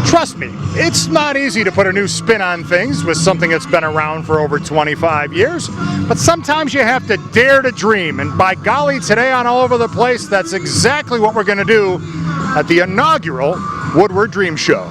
Trust me, it's not easy to put a new spin on things with something that's been around for over 25 years, but sometimes you have to dare to dream, and by golly, today on All Over the Place, that's exactly what we're going to do at the inaugural Woodward Dream Show.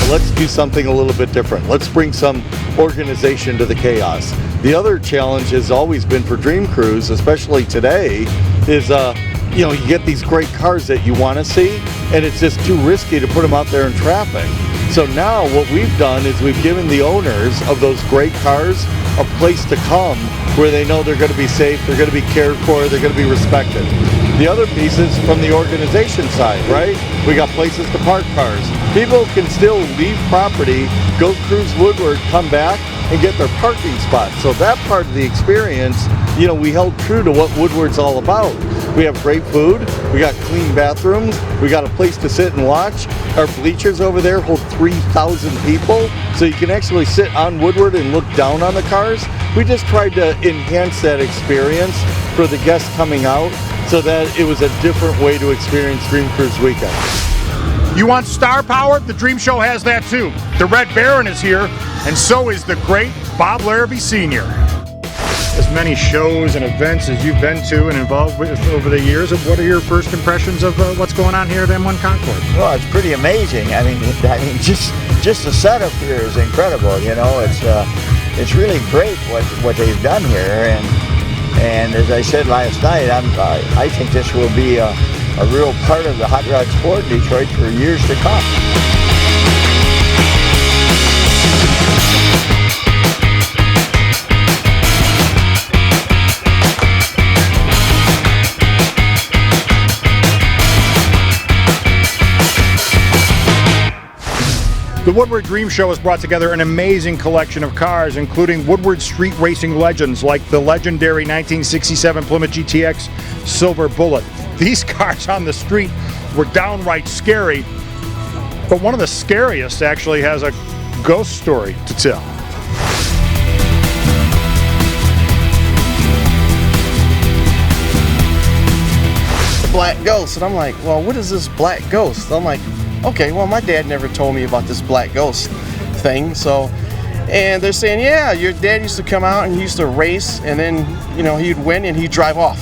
Let's do something a little bit different. Let's bring some organization to the chaos. The other challenge has always been for Dream Cruise, especially today, is you get these great cars that you want to see, and it's just too risky to put them out there in traffic. So now what we've done is we've given the owners of those great cars a place to come where they know they're going to be safe, they're going to be cared for, they're going to be respected. The other piece is from the organization side, right? We got places to park cars. People can still leave property, go cruise Woodward, come back, and get their parking spot. So that part of the experience, we held true to what Woodward's all about. We have great food, we got clean bathrooms, we got a place to sit and watch. Our bleachers over there hold 3,000 people, so you can actually sit on Woodward and look down on the cars. We just tried to enhance that experience for the guests coming out so that it was a different way to experience Dream Cruise Weekend. You want star power? The Dream Show has that too. The Red Baron is here, and so is the great Bob Larrabee Sr. As many shows and events as you've been to and involved with over the years, what are your first impressions of what's going on here at M1 Concord? Well, it's pretty amazing. I mean, just the setup here is incredible. It's really great what they've done here, and as I said last night, I think this will be a real part of the hot rod sport in Detroit for years to come. The Woodward Dream Show has brought together an amazing collection of cars, including Woodward street racing legends like the legendary 1967 Plymouth GTX Silver Bullet. These cars on the street were downright scary, but one of the scariest actually has a ghost story to tell. The black ghost, and I'm like, well, what is this black ghost? I'm like, okay, well, my dad never told me about this black ghost thing, and they're saying, yeah, your dad used to come out and he used to race, and then, he'd win and he'd drive off,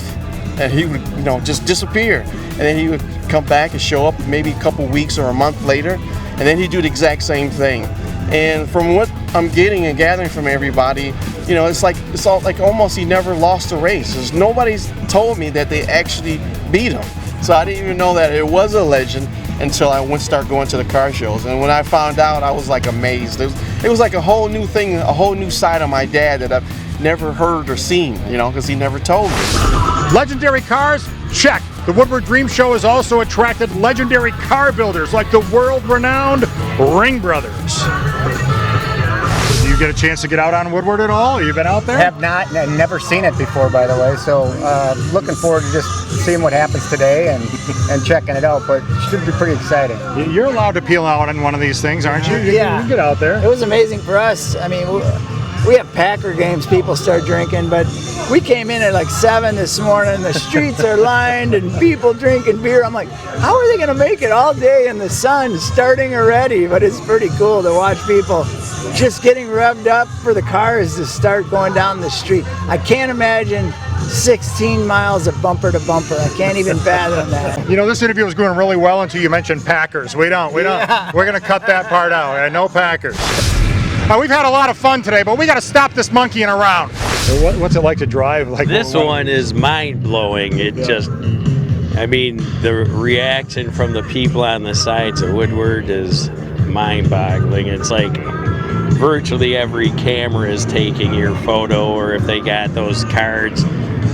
and he would, just disappear, and then he would come back and show up maybe a couple weeks or a month later, and then he'd do the exact same thing. And from what I'm getting and gathering from everybody, it's all like almost he never lost a race. There's nobody's told me that they actually beat him. So I didn't even know that it was a legend until I started going to the car shows. And when I found out, I was like amazed. It was like a whole new thing, a whole new side of my dad that I've never heard or seen, because he never told me. Legendary cars? Check. The Woodward Dream Show has also attracted legendary car builders like the world-renowned Ring Brothers. Do you get a chance to get out on Woodward at all? Have you been out there? Have not, and never seen it before, by the way. So looking forward to just seeing what happens today and checking it out. But it should be pretty exciting. You're allowed to peel out on one of these things, aren't you? Yeah. You can get out there. It was amazing for us. I mean, we have Packer games, people start drinking, but we came in at like 7 this morning. The streets are lined and people drinking beer. I'm like, how are they going to make it all day in the sun starting already? But it's pretty cool to watch people just getting revved up for the cars to start going down the street. I can't imagine 16 miles of bumper to bumper. I can't even fathom that. This interview was going really well until you mentioned Packers. We don't. Yeah. We're going to cut that part out. No Packers. We've had a lot of fun today, but we got to stop this monkeying around. So what's it like to drive? This one is mind-blowing. It just, the reaction from the people on the sides of Woodward is mind-boggling. It's like virtually every camera is taking your photo, or if they got those cards,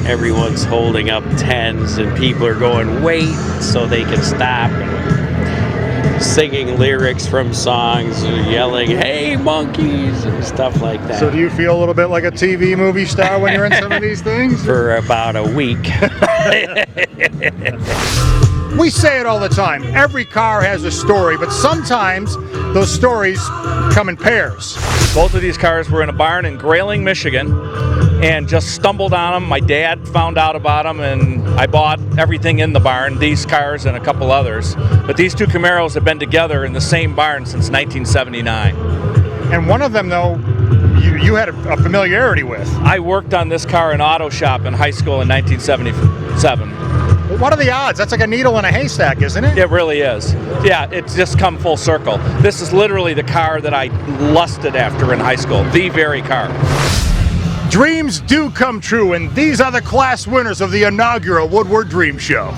everyone's holding up tens and people are going wait so they can stop and singing lyrics from songs, yelling hey monkeys and stuff like that. So do you feel a little bit like a TV movie star when you're in some of these things? For about a week. We say it all the time, every car has a story, but sometimes those stories come in pairs. Both of these cars were in a barn in Grayling, Michigan, and just stumbled on them. My dad found out about them, and I bought everything in the barn, these cars and a couple others. But these two Camaros have been together in the same barn since 1979. And one of them, though, you had a familiarity with. I worked on this car in auto shop in high school in 1977. Well, what are the odds? That's like a needle in a haystack, isn't it? It really is. Yeah, it's just come full circle. This is literally the car that I lusted after in high school, the very car. Dreams do come true, and these are the class winners of the inaugural Woodward Dream Show.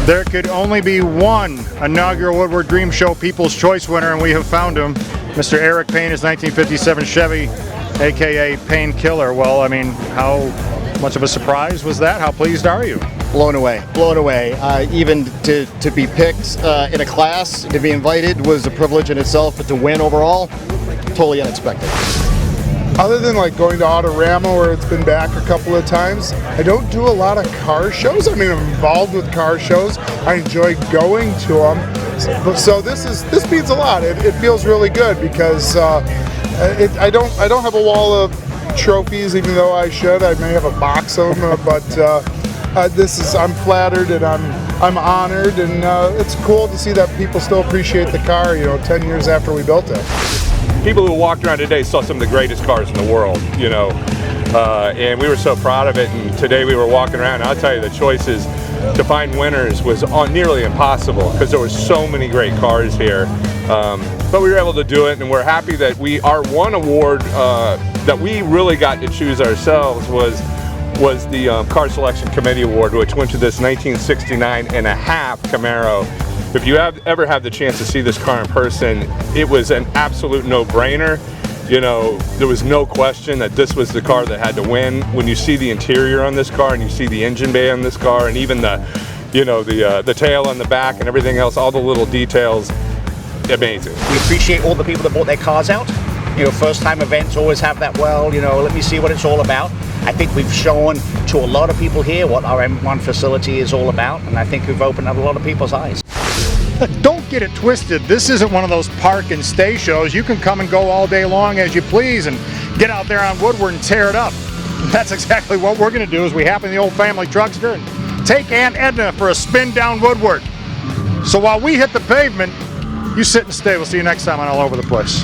There could only be one inaugural Woodward Dream Show People's Choice winner, and we have found him. Mr. Eric Payne, his 1957 Chevy, aka Painkiller. Well, I mean, how much of a surprise was that? How pleased are you? Blown away, blown away. Even to be picked in a class, to be invited was a privilege in itself, but to win overall, totally unexpected. Other than like going to Autorama where it's been back a couple of times, I don't do a lot of car shows. I mean, I'm involved with car shows. I enjoy going to them. So this means a lot. It feels really good because I don't have a wall of trophies, even though I should. I may have a box of them, but I'm flattered and I'm honored, and it's cool to see that people still appreciate the car, 10 years after we built it. People who walked around today saw some of the greatest cars in the world, and we were so proud of it. And today we were walking around, and I'll tell you, the choices to find winners was nearly impossible because there were so many great cars here. But we were able to do it, and we're happy that our one award that we really got to choose ourselves was the Car Selection Committee Award, which went to this 1969 and a half Camaro. If you ever had the chance to see this car in person, it was an absolute no-brainer. There was no question that this was the car that had to win. When you see the interior on this car and you see the engine bay on this car and even the tail on the back and everything else, all the little details, amazing. We appreciate all the people that brought their cars out. First-time events always have that, let me see what it's all about. I think we've shown to a lot of people here what our M1 facility is all about, and I think we've opened up a lot of people's eyes. Don't get it twisted. This isn't one of those park and stay shows. You can come and go all day long as you please and get out there on Woodward and tear it up. That's exactly what we're going to do as we hop in the old family truckster and take Aunt Edna for a spin down Woodward. So while we hit the pavement, you sit and stay. We'll see you next time on All Over the Place.